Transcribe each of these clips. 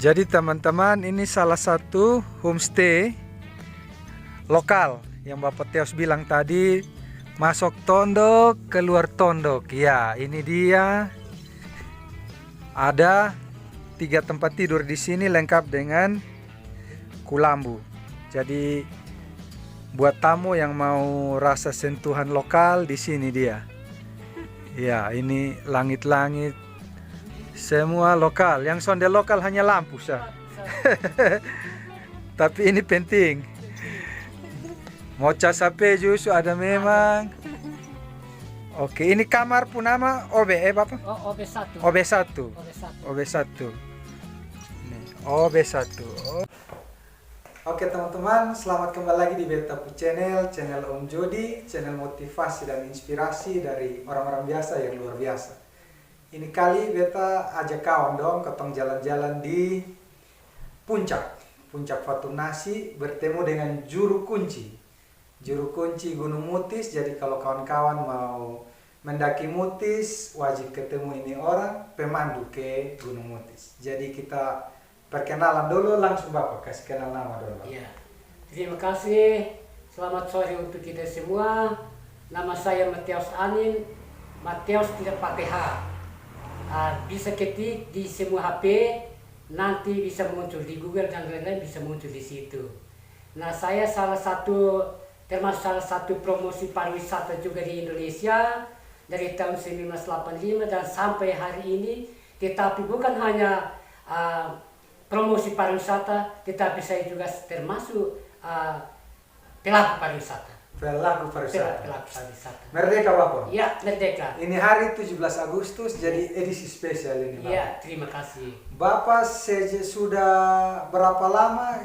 Jadi teman-teman, ini salah satu homestay lokal yang Bapak Teos bilang tadi, masuk tondok, keluar tondok. Ya, ini dia. Ada 3 tempat tidur di sini lengkap dengan kulambu. Jadi buat tamu yang mau rasa sentuhan lokal, di sini dia. Ya, ini langit-langit semua lokal. Yang sonde lokal hanya lampu sah. Tapi ini penting. Mau cas HP justru ada memang. Oke, ini kamar pun nama OB Bapak? Oh, OB1. OB1. OB1. OB1. Nih, OB1. Oke teman-teman, selamat kembali lagi di Beta Pu Channel Om Jody, channel motivasi dan inspirasi dari orang-orang biasa yang luar biasa. Ini kali Beta ajak kawan dong, ketong jalan-jalan di Puncak Fatunasi, bertemu dengan juru kunci Gunung Mutis. Jadi kalau kawan-kawan mau mendaki Mutis, wajib ketemu ini orang pemandu ke Gunung Mutis. Jadi kita perkenalan dulu, langsung Bapak kasih kenal nama dulu. Iya. Terima kasih. Selamat sore untuk kita semua. Nama saya Mateus Anin. Mateus tidak pakai H. Bisa ketik di semua HP, nanti bisa muncul di Google dan lain-lain, bisa muncul di situ. Nah, saya termasuk salah satu promosi pariwisata juga di Indonesia dari tahun 1985 dan sampai hari ini. Tetapi bukan hanya promosi pariwisata, tetapi saya juga termasuk pelaku pariwisata. Pelaku pariwisata. Merdeka Bapak? Iya, merdeka. Ini hari 17 Agustus, jadi edisi spesial ini Bapak. Iya, terima kasih. Bapak sudah berapa lama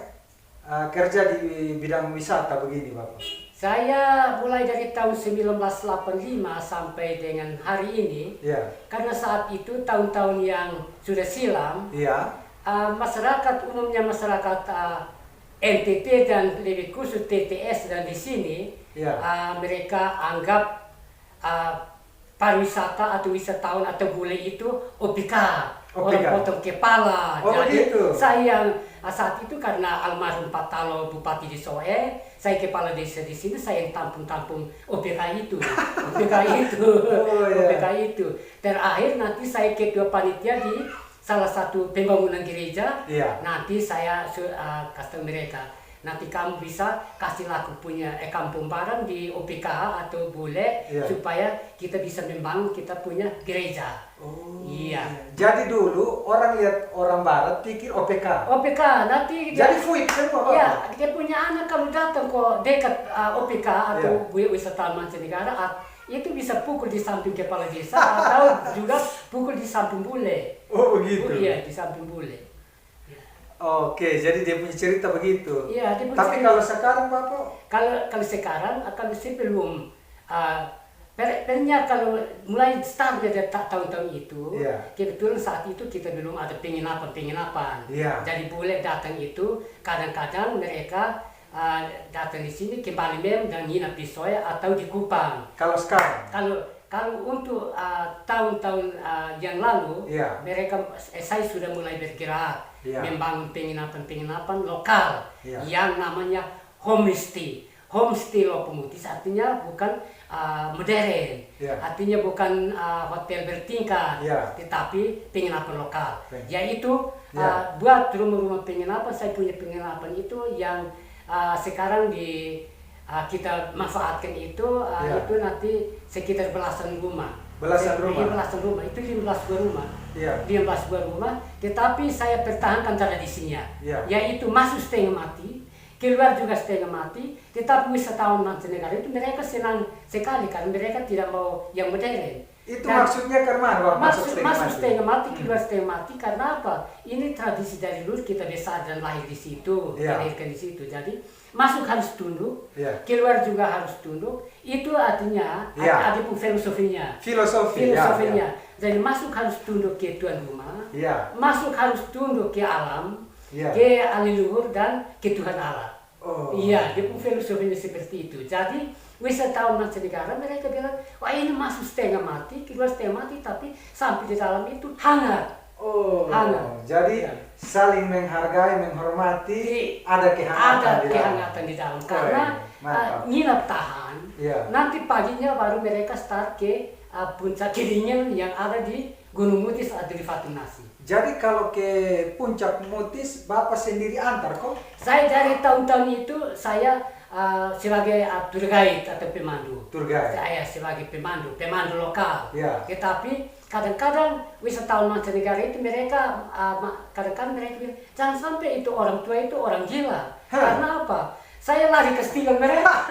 kerja di bidang wisata begini Bapak? Saya mulai dari tahun 1985 sampai dengan hari ini. Iya. Karena saat itu tahun-tahun yang sudah silam. Iya. Masyarakat umumnya masyarakat NTT dan lebih khusus TTS dan di sini mereka anggap pariwisata atau wisatawan atau bule itu OPK, orang potong kepala. Jadi gitu. saya saat itu karena almarhum Pak Talo Bupati di Soe, saya kepala desa di sini, saya yang tampung-tampung OPK itu. OPK itu. Terakhir nanti saya ketua panitia di salah satu pembangunan gereja. Nanti saya kasih mereka, nanti kamu bisa kasih laku punya kampung barang di OPK atau bule, supaya kita bisa membangun kita punya gereja. Iya. Jadi dulu orang lihat orang barat pikir OPK. OPK nanti jadi fuik semua. Iya, dia punya anak kalau datang kok dekat OPK atau wisatawan mancanegara, itu bisa pukul di samping kepala desa atau juga pukul di samping bule. Oh begitu? Iya, di samping bule. Ya. Oke, jadi dia punya cerita begitu. Iya, dia punya Tapi cerita. kalau sekarang Bapak? Kalau sekarang akan sih belum. Pernya kalau mulai start dari tahun-tahun itu, kebetulan saat itu kita belum ada penginapan. Jadi bule datang itu, kadang-kadang mereka datang di sini kembali dan nginap di Soya atau di Kupang. Kalau sekarang? Kalau untuk tahun-tahun yang lalu, saya sudah mulai bergerak membangun penginapan lokal yang namanya homestay. Homestay Lopo Mutis artinya bukan modern, artinya bukan hotel bertingkat, tetapi penginapan lokal. Yaitu buat rumah-rumah penginapan, saya punya penginapan itu yang sekarang kita manfaatkan itu nanti sekitar belasan rumah. Belasan rumah, itu 15 buah rumah. 15 buah rumah, tetapi saya pertahankan tradisinya, yaitu masuk setengah mati, keluar juga setengah mati, tetapi wisatawan mancanegara itu mereka senang sekali karena mereka tidak mau yang modern. Itu maksudnya karena masuk setengah mati, keluar setengah mati karena apa? Ini tradisi dari dulu, kita besar dan lahir di situ, dilahirkan di situ. Jadi masuk harus tunduk, keluar juga harus tunduk. Itu artinya ada pun filosofinya. Jadi masuk harus tunduk ke tuan rumah, masuk harus tunduk ke alam, ke leluhur dan ke Tuhan Allah. Iya, dia pun filosofinya seperti itu. Jadi wisatawan mancanegara mereka bilang, wah ini masuk setengah mati, keluar setengah mati, tapi sampai di dalam itu hangat. Oh, hangat. jadi saling menghargai, menghormati, ada kehangatan di dalam. Karena nginap tahan, nanti paginya baru mereka start ke puncak Kiringan yang ada di Gunung Mutis atau di Fatunasi. Jadi kalau ke puncak Mutis, Bapak sendiri antar kok? Saya dari tahun-tahun itu saya sebagai tour guide atau pemandu. Tour guide. Saya sebagai pemandu lokal. Ya. Tetapi kadang-kadang wisatawan mancanegara itu mereka kadang-kadang mereka bilang jangan sampai itu orang tua itu orang gila. Karena apa? Saya lari ke stilan mereka.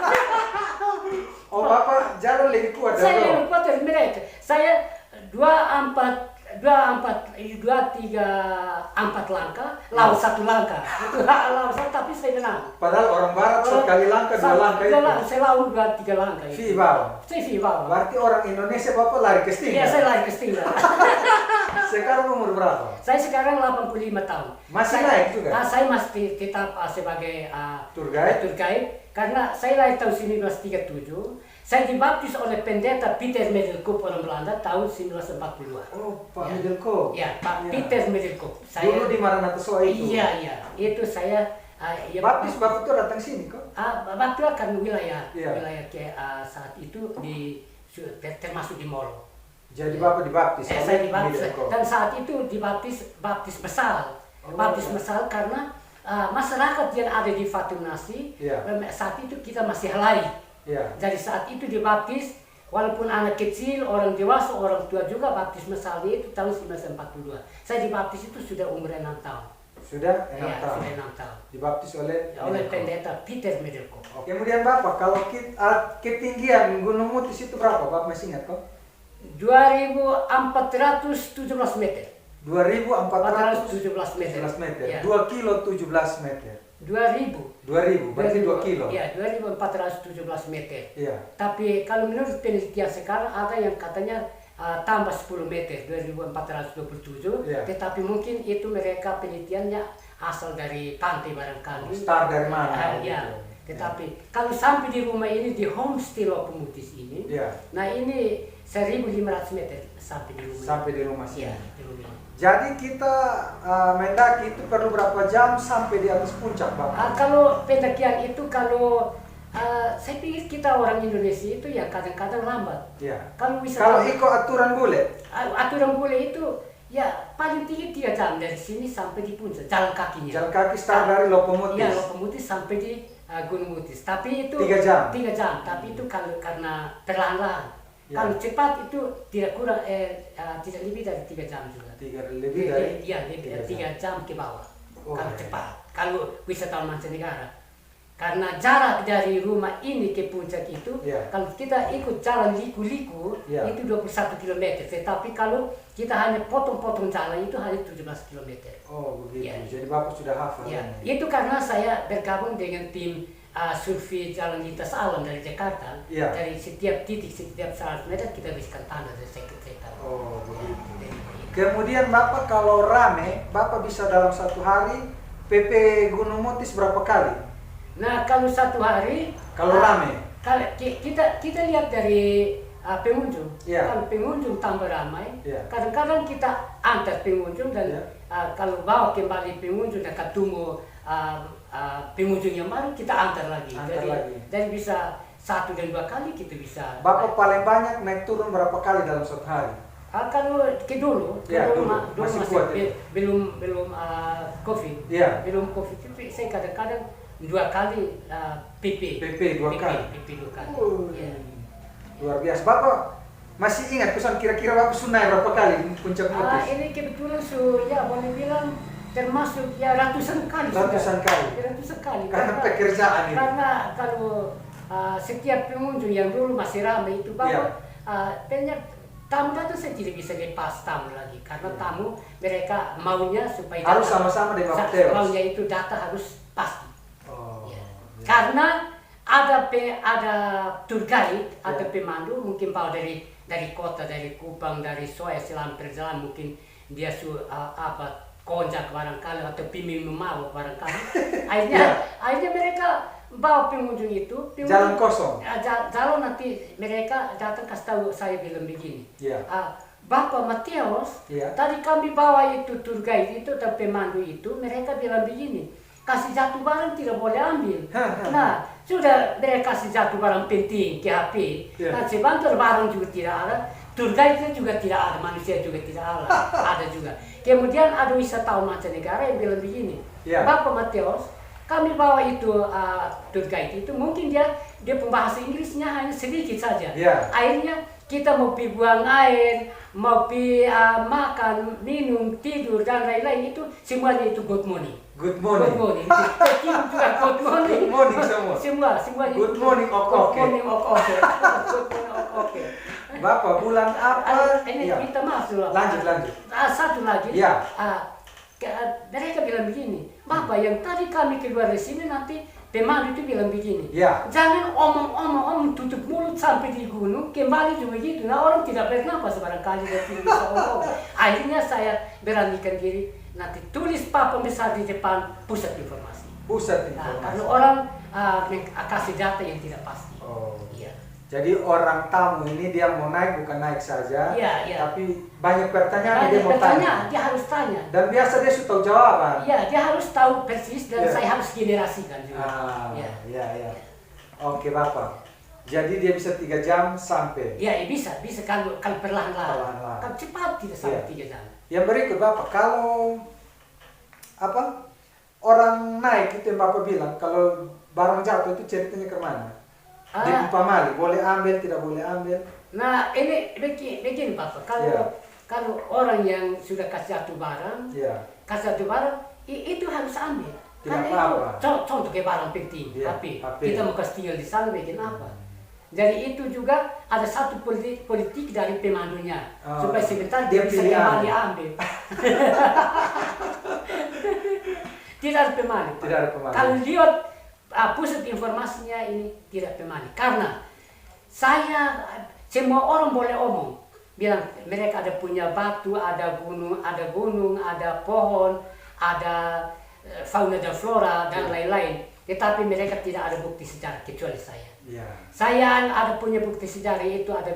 Oh, Bapak jalan lebih kuat dari saya lebih kuat dari mereka. Saya 2, 3, 4 langkah, laut 1 langkah. Itu laut satu, tapi saya menang. Padahal orang barat sekali langkah 2 langkah itu. Saya laut 2, 3 langkah. Vival. Saya vival. Berarti orang Indonesia Bapak lari ke Stingga? Iya, saya lari ke Stingga. Sekarang umur berapa? Saya sekarang 85 tahun. Masih naik juga? Saya masih tetap sebagai tour guide. Karena saya lahir tahun 1937. Saya dibaptis oleh pendeta Peter Middelkoop orang Belanda tahun 1942. Oh, Pak Middelkoop. Ya, Pak Peter Middelkoop. Dulu di Maranatha itu? Iya. Itu saya... baptis Bapak itu datang sini kok? Bapak kan wilayah ke saat itu termasuk di Molo. Jadi Bapak dibaptis? Saya dibaptis. Dan saat itu baptis masal. Baptis masal karena masyarakat yang ada di Fatunasi saat itu kita masih halai. Jadi saat itu dibaptis, walaupun anak kecil, orang dewasa, orang tua juga baptis masal itu tahun 1942. Saya dibaptis itu sudah umur 6 tahun. Sudah 6 tahun? Sudah 6 tahun. Dibaptis oleh pendeta Peter Middelkoop. Kemudian Bapak, kalau ketinggian Gunung Mutis itu berapa? Bapak masih ingat kok? 2.417 meter. 2.417 meter. 2 kilo 17 meter. 2.000, berarti 2 kilo? Ya, 2.417 meter. Iya. Tapi kalau menurut penelitian sekarang ada yang katanya tambah 10 meter, 2.427. Tetapi mungkin itu mereka penelitiannya asal dari pantai barangkali. Start dari mana? Tetapi kalau sampai di rumah ini, di homestay Lokomotis ini, nah ini 1.500 meter sampai di rumah. Sampai di rumah sini. Ya, di rumah. Jadi kita mendaki itu perlu berapa jam sampai di atas puncak, Bapak? Kalau pendakian itu saya pikir kita orang Indonesia itu ya kadang-kadang lambat. Ya. Kalau ikut aturan bule? Aturan bule itu ya paling tinggi 3 jam dari sini sampai di puncak, jalan kakinya. Jalan kaki start dari Lokomotis? Iya, Lokomotis sampai di Gunung Mutis. Tapi itu 3 jam? 3 jam, tapi itu karena perlahan-lahan. Kalau cepat itu tidak lebih dari 3 jam juga. Lebih dari? Iya, 3 jam ke bawah. Kalau cepat. Kalau wisatawan mancanegara. Karena jarak dari rumah ini ke puncak itu, kalau kita ikut jalan liku-liku, itu 21 km. Tetapi kalau kita hanya potong-potong jalan itu hanya 17 km. Oh begitu, jadi Bapak sudah hafal. Itu karena saya bergabung dengan tim survei jalan lintas alam dari Jakarta. Dari setiap titik, setiap 100 meter kita berikan tanda dari sektor. Oh begitu. Kemudian Bapak kalau rame, Bapak bisa dalam 1 hari PP Gunung Mutis berapa kali? Nah kalau 1 hari, kalau rame, kita lihat dari pengunjung. Kalau pengunjung tambah ramai, kadang-kadang kita antar pengunjung dan kalau bawa kembali pengunjung dan ketemu pengunjung yang baru kita antar lagi. Jadi bisa 1 dan 2 kali kita bisa. Bapak paling banyak naik turun berapa kali dalam 1 hari? Kalau dulu masih kuat, belum COVID. Belum COVID itu saya kadang-kadang 2 kali PP 2 kali. Yeah. Luar biasa. Bapak masih ingat pesan kira-kira Bapak sudah naik berapa kali puncak Mutis? Ini kebetulan boleh bilang termasuk ratusan kali. Ratusan kali. Karena pekerjaan ini. Karena kalau setiap pengunjung yang dulu masih ramai itu Bapak banyak tamu datang, saya tidak bisa lepas tamu lagi karena tamu mereka maunya supaya harus sama-sama dengan Bapak. Maunya itu data harus pasti. Karena ada tour guide atau pemandu mungkin bawa dari kota, dari Kupang, dari Soe, selama perjalanan mungkin dia konjak barangkali atau pimim memabuk barangkali. akhirnya mereka bawa pengunjung itu jalan kosong. Jalan nanti mereka datang kasih tahu saya bilang begini. Bapak Mateus, tadi kami bawa itu tour guide itu atau pemandu itu, mereka bilang begini, kasih jatuh barang tidak boleh ambil. Nah, sudah mereka kasih jatuh barang penting ke HP. Nah, sebentar barang juga tidak ada, tour guide juga tidak ada, manusia juga tidak ada juga. Kemudian ada wisatawan mancanegara yang bilang begini, Bapak Mateus, kami bawa itu tour guide itu, mungkin dia pembahasa Inggrisnya hanya sedikit saja. Akhirnya kita mau pergi buang air, mau pergi makan, minum, tidur, dan lain-lain itu semuanya itu good morning. Good morning. Good morning. Juga good morning. Good morning semua. Semuanya. Good morning, oke. Good morning, oke. Good morning, oke. Bapak, bulan apa? Ini kita masuk. Lanjut. Satu lagi. Mereka bilang begini, Bapak yang tadi kami keluar dari sini nanti pemandu itu bilang begini, jangan omong tutup mulut sampai di gunung, kembali juga gitu. Nah orang tidak bernapas barangkali dia tidak bisa omong. Akhirnya saya beranikan diri, nanti tulis papan besar di depan pusat informasi. Pusat informasi. Karena orang kasih data yang tidak pasti. Jadi orang tamu ini dia mau naik bukan naik saja, tapi banyak pertanyaan dia mau tanya. Dia harus tanya. Dan biasa dia sudah tahu jawaban. Iya, dia harus tahu persis dan saya harus generasikan juga. Iya. Oke Bapak. Jadi dia bisa 3 jam sampai. Iya, bisa kalau perlahan-lahan. Kalau cepat tidak sampai 3 jam. Yang berikut Bapak, kalau orang naik itu yang Bapak bilang, kalau barang jatuh itu ceritanya ke mana? Di Pamali, boleh ambil, tidak boleh ambil. Nah, ini begini Bapak, kalau orang yang sudah kasih jatuh barang, itu harus ambil. Tidak apa-apa. Contoh ke barang penting, HP. Kita mau kasih tinggal di sana, bikin apa? Jadi itu juga ada satu politik dari pemandunya, supaya sebentar dia bisa kembali ambil. Tidak ada pemandu. Kalau lihat pusat informasinya ini tidak pemani, karena semua orang boleh omong, bilang mereka ada punya batu, ada gunung, ada pohon, ada fauna dan flora dan lain-lain, tetapi mereka tidak ada bukti sejarah kecuali saya. Saya ada punya bukti sejarah, itu ada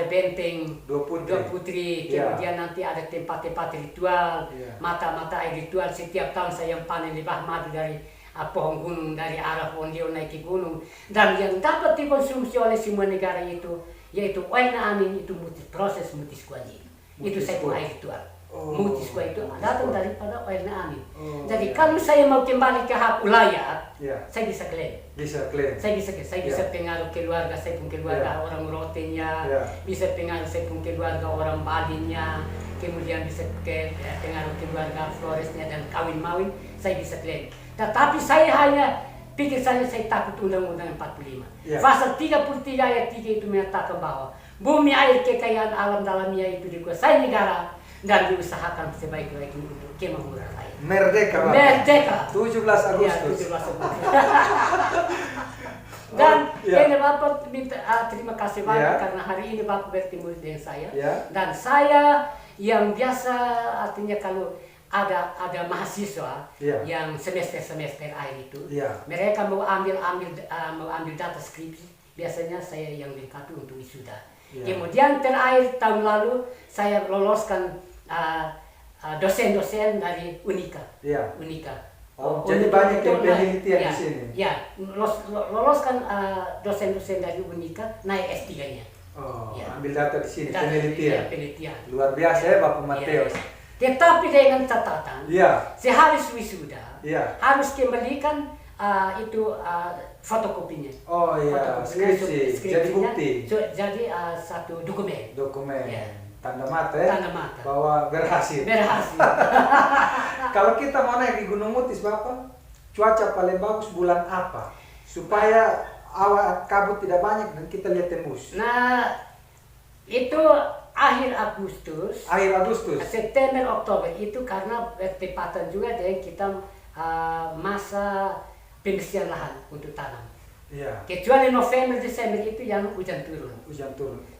benteng Dua Putri, kemudian nanti ada tempat-tempat ritual, mata-mata air ritual. Setiap tahun saya panen lebah madu dari pohon gunung, dari arah pohon dia naik ke gunung, dan yang dapat dikonsumsi oleh semua negara itu yaitu Waina Amin, itu proses mutiskuaji. Itu saya pun air ritual. Mutiskua itu datang daripada Waina Amin. Jadi kalau saya mau kembali ke hak ulayat, saya bisa klaim. Saya bisa pengaruh keluarga, saya pun keluarga orang Rotenya, bisa pengaruh saya pun keluarga orang Balinya, kemudian bisa pengaruh keluarga Floresnya dan kawin mawin, saya bisa klaim. Tetapi saya hanya pikir saya takut Undang-Undang 45. Pasal 33 ayat 3 itu menyatakan bahwa bumi, air, kekayaan alam dalamnya itu dikuasai negara dan diusahakan sebaik-baiknya untuk kemakmuran rakyat. Merdeka. 17 Agustus. 17 Agustus. Dan ini Bapak minta terima kasih banyak karena hari ini Bapak bertemu dengan saya. Dan saya yang biasa, artinya kalau ada mahasiswa yang semester akhir itu, mereka mau ambil data skripsi, biasanya saya yang lengkapi untuk wisuda. Kemudian terakhir tahun lalu saya loloskan dosen-dosen dari Unika. Jadi banyak yang penelitian di sini. Loloskan dosen-dosen dari Unika, naik S3-nya. Ambil data di sini, penelitian. Luar biasa ya Bapak Mateus. Tetapi dengan catatan, sehabis wisuda harus kembalikan itu fotokopinya. Skripsi. Jadi bukti. Jadi satu dokumen. Tanda mata ya. Bahwa berhasil. Kalau kita mau naik di Gunung Mutis Bapak, cuaca paling bagus bulan apa? Supaya kabut tidak banyak dan kita lihat tembus. Nah, itu akhir Agustus, September, Oktober itu karena bertepatan juga dengan kita masa pembersihan lahan untuk tanam. Kecuali November, Desember itu yang hujan turun.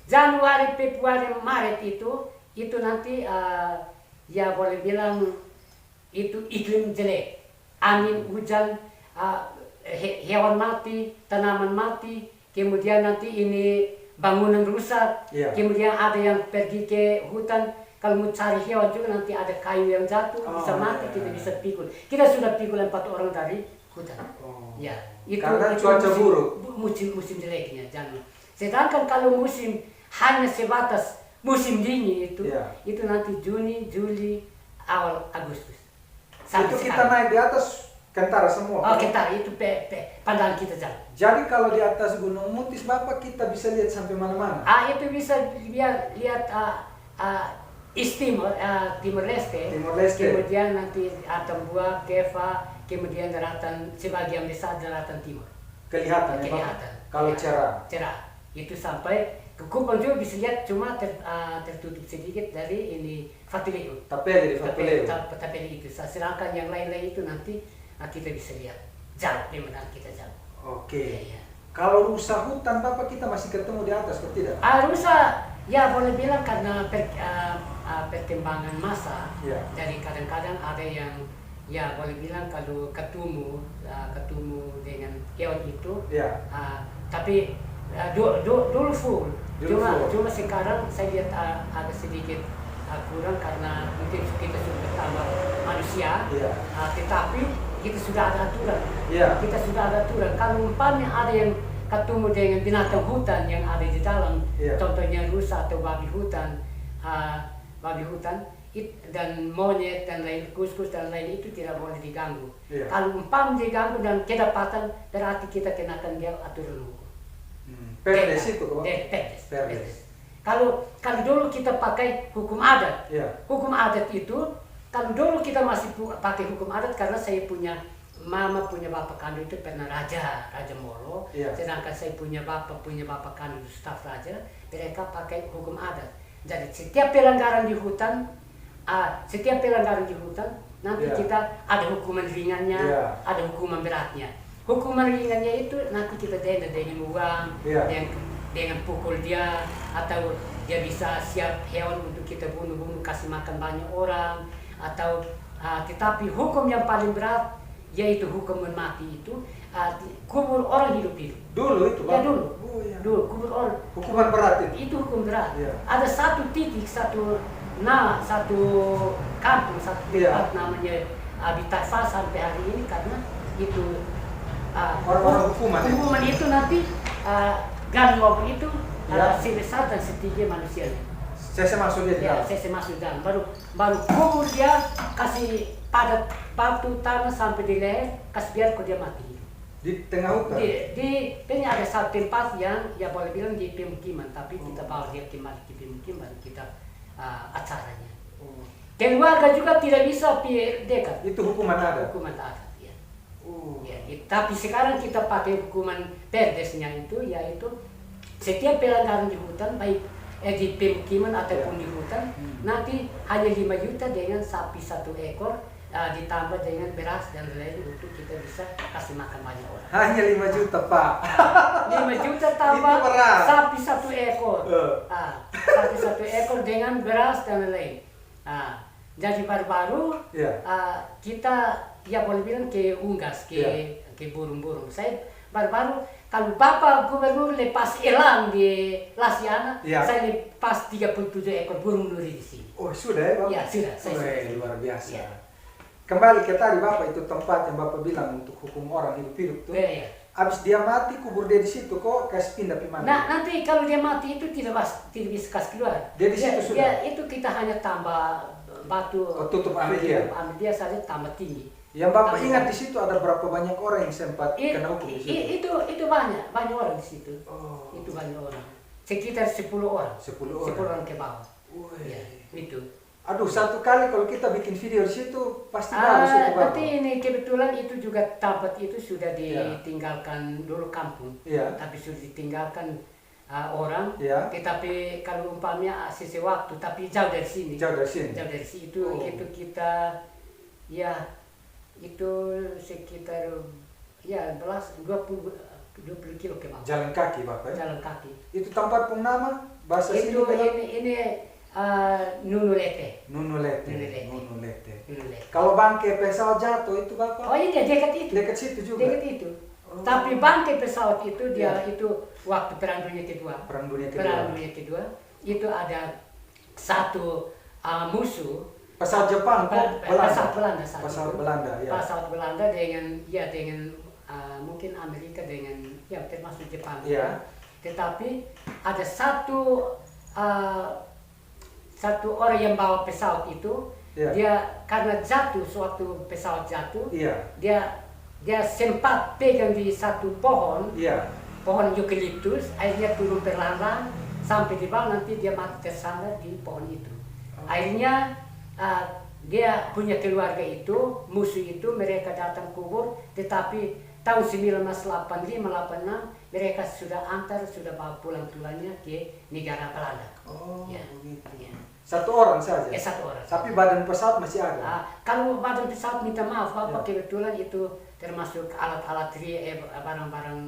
Januari, Februari, Maret itu nanti ya boleh bilang itu iklim jelek, angin, hujan, hewan mati, tanaman mati, kemudian nanti ini bangunan rusak, kemudian ada yang pergi ke hutan, kalau mau cari hewan juga nanti ada kayu yang jatuh, bisa mati, kita bisa pikul. Kita sudah pikul 4 orang dari hutan. Ya, itu karena cuaca buruk. Musim jeleknya, jangan. Sedangkan kalau musim hanya sebatas musim dingin itu nanti Juni, Juli, awal Agustus. Sampai itu kita naik di atas Kentara semua. Oh, Kentara itu pandangan kita jalan. Jadi kalau di atas Gunung Mutis Bapak kita bisa lihat sampai mana-mana. Itu bisa lihat Timor Leste. Kemudian nanti Atambua, Keva, kemudian daratan sebagian besar daratan timur. Kelihatan. Kalau cerah. Cerah. Itu sampai ke Kupang juga bisa lihat, cuma tertutup sedikit dari ini Fatuleu. Tapeli itu. Sedangkan yang lain-lain itu nanti kita bisa lihat jauh, memang kita jauh. Oke. Ya. Kalau rusa hutan Bapak kita masih ketemu di atas atau tidak? Rusa ya boleh bilang karena perkembangan masa. Jadi kadang-kadang ada yang ya boleh bilang kalau ketemu dengan hewan itu. Tapi dulu full. Cuma sekarang saya lihat agak sedikit kurang karena mungkin kita sudah bertambah manusia. Tetapi kita sudah ada aturan. Kita sudah ada aturan. Kalau umpamanya ada yang ketemu dengan binatang hutan yang ada di dalam, contohnya rusa atau babi hutan, dan monyet dan lain, kus-kus dan lain itu tidak boleh diganggu. Kalau umpamanya diganggu dan kedapatan, berarti kita kenakan dia aturan hukum. Perdes itu kok? Perdes. Kalau dulu kita pakai hukum adat, hukum adat itu. Kalau dulu kita masih pakai hukum adat karena saya punya mama punya bapak kandung itu pernah Raja Molo, sedangkan saya punya bapak kandung itu staf raja, mereka pakai hukum adat. Jadi setiap pelanggaran di hutan nanti kita ada hukuman ringannya, ada hukuman beratnya. Hukuman ringannya itu nanti kita denda dengan uang, dengan pukul dia, atau dia bisa siap hewan untuk kita bunuh kasih makan banyak orang. Atau tetapi hukum yang paling berat yaitu hukuman mati itu kubur orang hidup-hidup. Dulu itu Bang? Ya dulu. Dulu kubur orang. Hukuman berat itu? Itu hukum berat. Ada satu titik, satu kampung, satu tempat namanya Abitafa sampai hari ini karena itu orang hukuman itu nanti ganwab itu sebesar dan setinggi manusianya. Saya masuk dia dalam. Saya masuk dalam. Baru kubur dia, kasih padat batu tanah sampai di leher, kasih biar kok dia mati. Di tengah hutan? Ini ada satu tempat yang ya boleh bilang di pemukiman, tapi kita bawa dia kembali ke pemukiman, kita acaranya. Keluarga juga tidak bisa dekat. Itu hukuman adat? Hukuman adat, ya. Tapi sekarang kita pakai hukuman perdesnya itu, yaitu setiap pelanggaran di hutan, baik di pemukiman ataupun di hutan, nanti hanya 5 juta dengan sapi 1 ekor, ditambah dengan beras dan lain untuk kita bisa kasih makan banyak orang. Hanya 5 juta Pak? 5 juta tambah sapi 1 ekor. Sapi 1 ekor dengan beras dan lain. Jadi baru-baru kita ya boleh bilang ke unggas, ke burung-burung. Saya baru-baru kalau Bapak Gubernur lepas elang di Lasiana, saya lepas 37 ekor burung nuri di sini. Oh sudah ya Bapak? Ya sudah. Luar biasa. Kembali ke tadi Bapak, itu tempat yang Bapak bilang untuk hukum orang hidup-hidup tuh. Abis dia mati, kubur dia di situ kok, kasih pindah ke mana? Nah nanti kalau dia mati itu tidak bisa kasih keluar. Dia di situ sudah? Itu kita hanya tambah batu. Tutup ambil dia? Ambil dia saja tambah tinggi. Yang Bapak ingat di situ ada berapa banyak orang yang sempat kena hukum di situ? Itu banyak orang di situ. Itu banyak orang. Sekitar 10 orang. 10 orang ke bawah. Itu. Aduh, satu kali kalau kita bikin video di situ pasti bagus itu Bapak. Tapi ini kebetulan itu juga tempat itu sudah ditinggalkan dulu kampung. Tapi sudah ditinggalkan orang. Tetapi kalau umpamanya sisi waktu, tapi jauh dari sini. Jauh dari sini itu kita itu sekitar 20 kilo ke bawah. Jalan kaki Bapak? Jalan kaki. Itu tempat pun nama bahasa itu ini Nunulete. Kalau bangke pesawat jatuh itu Bapak? Oh iya, dekat itu. Dekat situ juga? Dekat itu. Tapi bangkai pesawat itu dia itu waktu Perang Dunia Kedua. Perang Dunia Kedua itu ada satu musuh. Pesawat Jepang, pesawat Belanda. Pesawat Belanda, ya. Pesawat Belanda dengan mungkin Amerika dengan termasuk Jepang. Ya. Tetapi ada satu orang yang bawa pesawat itu, dia karena jatuh, suatu pesawat jatuh, dia sempat pegang di satu pohon, pohon eukaliptus, akhirnya turun perlahan-lahan sampai di bawah, nanti dia mati tersandar di pohon itu. Akhirnya dia punya keluarga itu, musuh itu, mereka datang kubur, tetapi tahun 1985-86 mereka sudah bawa pulang tulangnya ke negara Belanda. Begitu. Satu orang saja? Satu orang. Tapi badan pesawat masih ada? Kalau badan pesawat minta maaf, Bapak, kebetulan itu termasuk alat-alat barang-barang,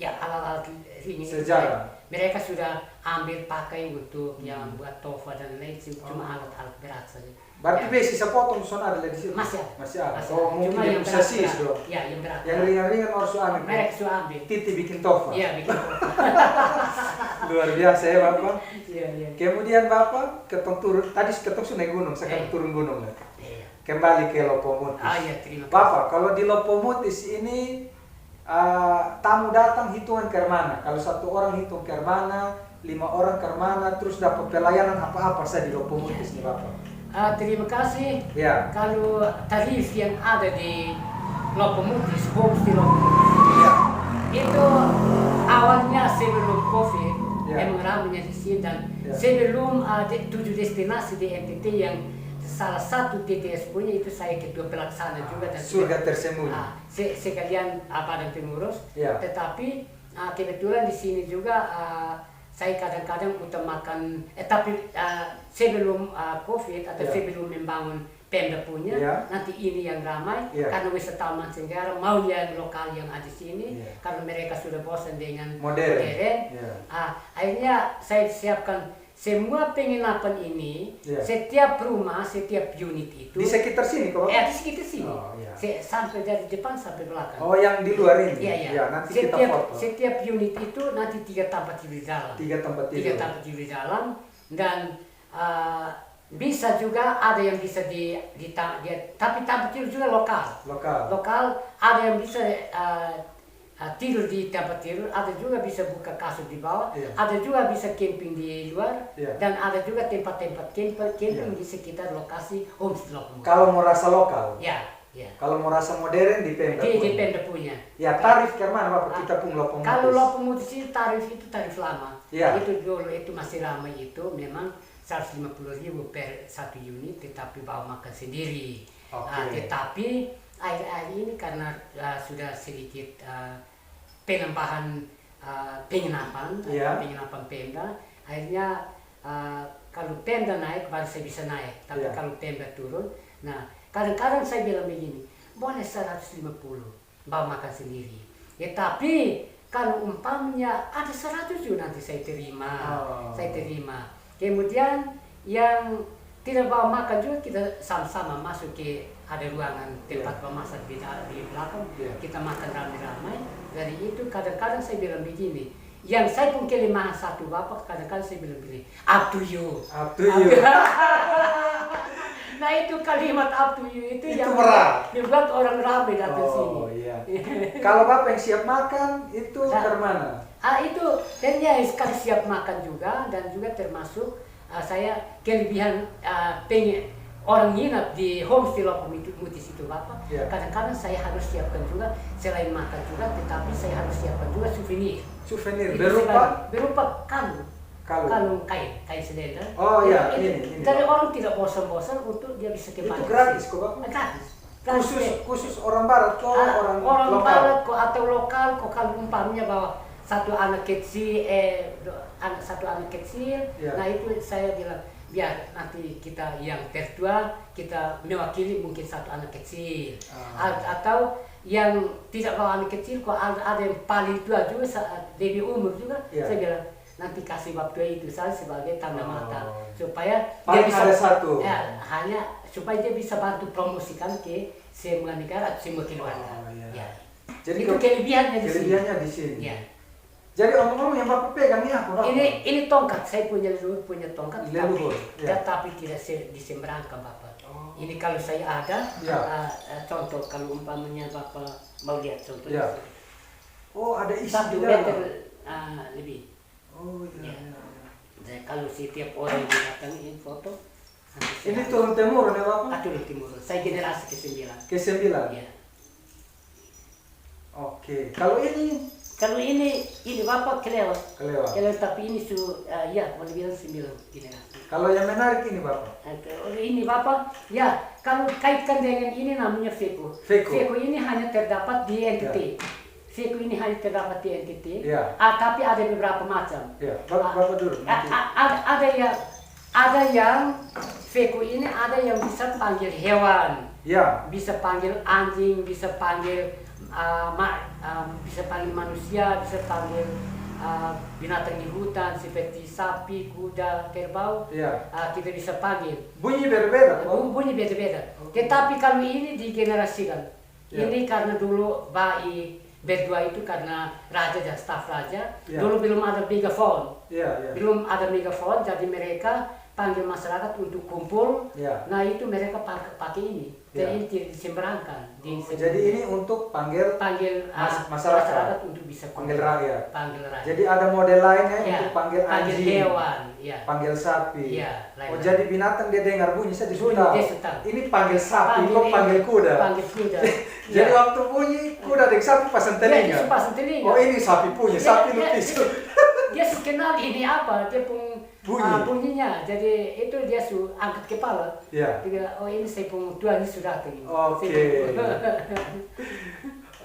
alat-alat ini. Sejarah. Mereka sudah ambil pakai untuk yang buat tofa dan lain, cuma alat-alat berat saja. Berarti besi sepotong ada di situ? Masih ada. Mungkin yang bisa sis dong? Yang berat. Yang ringan-ringan harus ambil? Mereka sudah ambil. Titi bikin tofa? Iya, bikin tofa. Luar biasa ya Bapak. Iya. Kemudian Bapak ketong turun, tadi ketong sudah naik gunung, sekarang turun gunung lah. Kembali ke Lopomutis. Terima kasih. Bapak, kalau di Lopomutis ini tamu datang hitungan ke mana? Kalau satu orang hitung ke mana, 5 orang ke mana, terus dapat pelayanan apa-apa saya di Lopomutis nih Bapak? Terima kasih. Ya. Kalau tarif yang ada di Lopomutis, homestay Lopomutis, itu awalnya sebelum COVID, memang ramainya di sini, dan sebelum 7 destinasi di NTT yang salah satu TTS punya itu saya ketua pelaksana juga, dan surga tersembunyi. Sekalian badan pengurus. Tetapi kebetulan di sini juga saya kadang-kadang utamakan, tapi sebelum COVID atau sebelum membangun Pemda punya, nanti ini yang ramai, karena wisatawan mancanegara mau yang lokal yang ada di sini, karena mereka sudah bosan dengan modern. Akhirnya saya siapkan semua penginapan ini, setiap rumah, setiap unit itu. Di sekitar sini kok? Di sekitar sini. Sampai dari depan sampai belakang. Oh, yang di luar ini? Iya. Nanti kita foto. Setiap unit itu nanti 3 tempat tidur di dalam. 3 tempat tidur. 3 tempat tidur di dalam, dan bisa juga ada yang bisa tapi tempat tidur juga lokal. Lokal, ada yang bisa tidur di tempat tidur, ada juga bisa buka kasur di bawah, ada juga bisa camping di luar, dan ada juga tempat-tempat camping di sekitar lokasi homestay Lopomutis. Kalau mau rasa lokal? Ya. Kalau mau rasa modern di Pemda punya? Di Pemda punya. Tarif ke mana Bapak? Kita pun Lopomutis. Kalau Lopomutis itu tarif lama. Itu dulu itu masih ramai, itu memang 150.000 per satu unit, tetapi bawa makan sendiri. Tetapi akhir-akhir ini karena sudah sedikit penambahan penginapan Pemda, akhirnya kalau Pemda naik baru saya bisa naik, tapi kalau Pemda turun, kadang-kadang saya bilang begini, boleh 150 bawa makan sendiri, tapi kalau umpamanya ada 100 juga nanti saya terima. Kemudian yang tidak bawa makan juga kita sama-sama masuk ke ada ruangan tempat memasak di belakang, kita makan ramai-ramai. Dari itu kadang-kadang saya bilang begini, yang saya pun kelemahan satu Bapak, kadang-kadang saya bilang begini, up to you. Nah itu kalimat up to you itu yang membuat orang ramai datang sini. Kalau Bapak yang siap makan itu ke mana? Itu dan sekali siap makan juga, dan juga termasuk saya kelebihan pengen orang nginap di homestay Lopomutis itu Bapak, kadang-kadang saya harus siapkan juga selain makan juga, tetapi saya harus siapkan juga souvenir berupa kalung kain selendang. Ini. Jadi orang tidak bosan-bosan untuk dia bisa kembali. Itu gratis kok Bapak? Gratis. Khusus orang barat kok, orang lokal? Barat kok atau lokal kok, kalau umpamanya bahwa satu anak kecil, nah itu saya bilang biar nanti kita yang tertua kita mewakili mungkin satu anak kecil, atau yang tidak bawa anak kecil kok ada yang paling tua juga lebih umur juga, saya bilang nanti kasih waktu itu saya sebagai tanda mata supaya dia bisa hanya supaya dia bisa bantu promosikan ke semua negara, semua keluarga. Jadi itu kelebihannya di sini. Kelebihannya di sini. Ya. Jadi omong-omong yang Bapak pegang ini apa? Ini tongkat, saya punya leluhur punya tongkat, tapi tidak disembrangkan Bapak. Ini kalau saya ada, contoh kalau umpamanya Bapak mau lihat contohnya. Oh, ada isi 1 meter lebih. Oh iya. Jadi kalau setiap orang yang datang ini foto. Ini turun temurun ya Bapak? Turun temurun. Saya generasi ke-9. Ke-9? Iya. Oke. Kalau ini Bapak kelewat. Kelewat. Tapi ini boleh bilang 9 generasi. Kalau yang menarik ini Bapak? Ini Bapak, kalau kaitkan dengan ini namanya Veko. Veko ini hanya terdapat di NTT. Veko ini hanya terdapat di NTT. Tapi ada beberapa macam. Bapak dulu. Ada yang Veko ini ada yang bisa panggil hewan. Bisa panggil anjing, bisa panggil manusia, bisa panggil binatang di hutan seperti sapi, kuda, kerbau. Kita bisa panggil. Bunyi berbeda. Bunyi beda-beda. Tetapi kalau ini digenerasikan. Ini karena dulu bayi berdua itu karena raja dan staf raja. Dulu belum ada megaphone. Belum ada megaphone, jadi mereka panggil masyarakat untuk kumpul. Nah itu mereka pakai ini. Jadi disembrangkan. Jadi ini untuk panggil masyarakat untuk bisa panggil rakyat. Panggil rakyat. Jadi ada model lainnya untuk panggil anjing, hewan, panggil sapi. Lain. Jadi binatang dia dengar bunyi saya disuruh. Ini panggil sapi, kok panggil kuda. Panggil kuda. Jadi waktu bunyi kuda dengan sapi pasang telinga. Pasang telinga. Oh ini sapi punya, sapi lupis. Dia kenal ini apa, dia pun bunyinya. Jadi itu dia angkat kepala. Dia ini saya pun Tuhan sudah tinggi.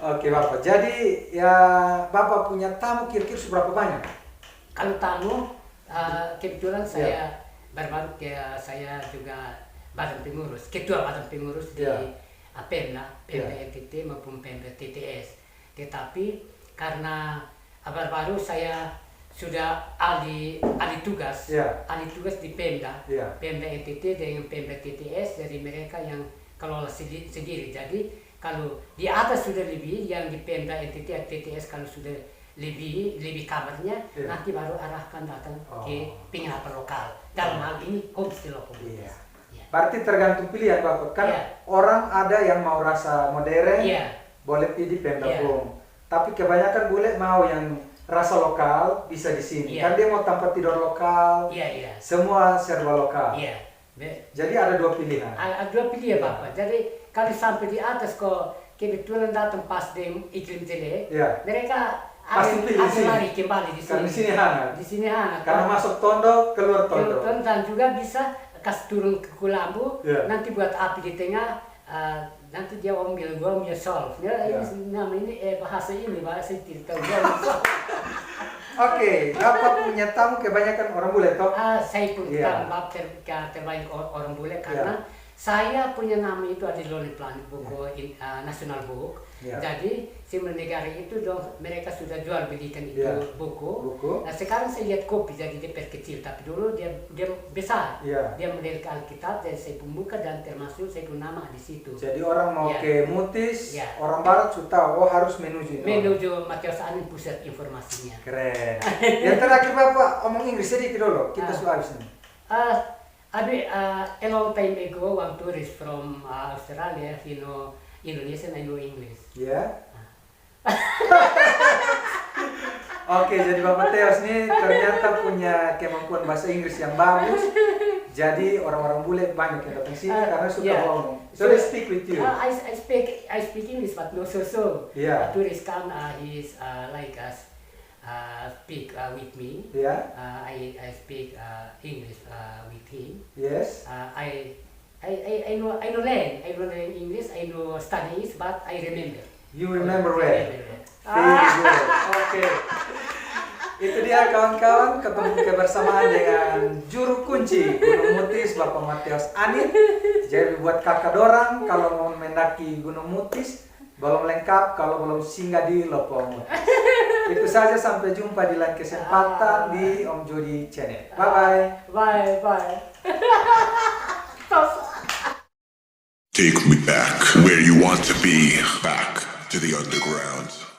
Oke Bapak. Jadi Bapak punya tamu kira-kira seberapa banyak? Kalau tamu kebetulan saya baru saya juga badan pengurus, ketua badan pengurus di Pemda NTT maupun Pemda TTS. Tetapi karena baru saya sudah ahli tugas di Pemda, Pemda NTT dengan Pemda TTS, dari mereka yang kelola sendiri. Jadi kalau di atas sudah lebih, yang di Pemda NTT TTS kalau sudah lebih kabarnya, nanti baru arahkan datang ke penginapan lokal. Dalam hal ini homestay lokal. Berarti tergantung pilihan Bapak. Kan orang ada yang mau rasa modern, boleh pilih Pemda Pung. Tapi kebanyakan boleh mau yang rasa lokal, bisa di sini. Kan dia mau tempat tidur lokal, semua serba lokal. Jadi ada 2 pilihan. Ada 2 pilihan Bapak. Jadi kalau sampai di atas kok kebetulan datang pas di iklim jelek, mereka pasti pilih sini. Lari kembali di sini. Karena di sini hangat. Di sini hangat. Karena masuk tondo, keluar tondo. Dan juga bisa kasih turun ke Kulambu, nanti buat api di tengah. Nanti dia bilang gua punya solve. Bahasa tidak tahu. Oke, Bapak punya tamu kebanyakan orang bule toh? Saya pun tamu terbaik orang bule karena saya punya nama itu ada di Lonely Planet buku National Book. Jadi Simon Negara itu mereka sudah jual belikan itu buku. Nah sekarang saya lihat kopi, jadi dia perkecil, tapi dulu dia besar. Dia model ke Alkitab, jadi saya pembuka dan termasuk saya pun nama di situ. Jadi orang mau ke Mutis, orang Barat sudah tahu harus menuju Matius Anin pusat informasinya. Keren. Yang terakhir Bapak omong Inggris sedikit dulu, kita sudah habis ini. A long time ago, one tourist from Australia, he know Indonesian, I know English. Oke, jadi Bapak Theos ini ternyata punya kemampuan bahasa Inggris yang bagus. Jadi orang-orang bule banyak yang datang sini karena suka ngomong. So they speak with you. I speak English, but not so. Tourist come, he's like us. Speak with me. I speak English with him. I know learn English. I know studies, but I remember. You remember well. Very good. Oke. Itu dia kawan-kawan, ketemu kebersamaan dengan juru kunci Gunung Mutis Bapak Matius Anin. Jadi buat kakak dorang kalau mau mendaki Gunung Mutis, belum lengkap kalau belum singgah di Lopo Mutis. Itu saja, sampai jumpa di lain kesempatan di Om Jody Channel. Bye bye. Take me back where you want to be. Back to to the underground.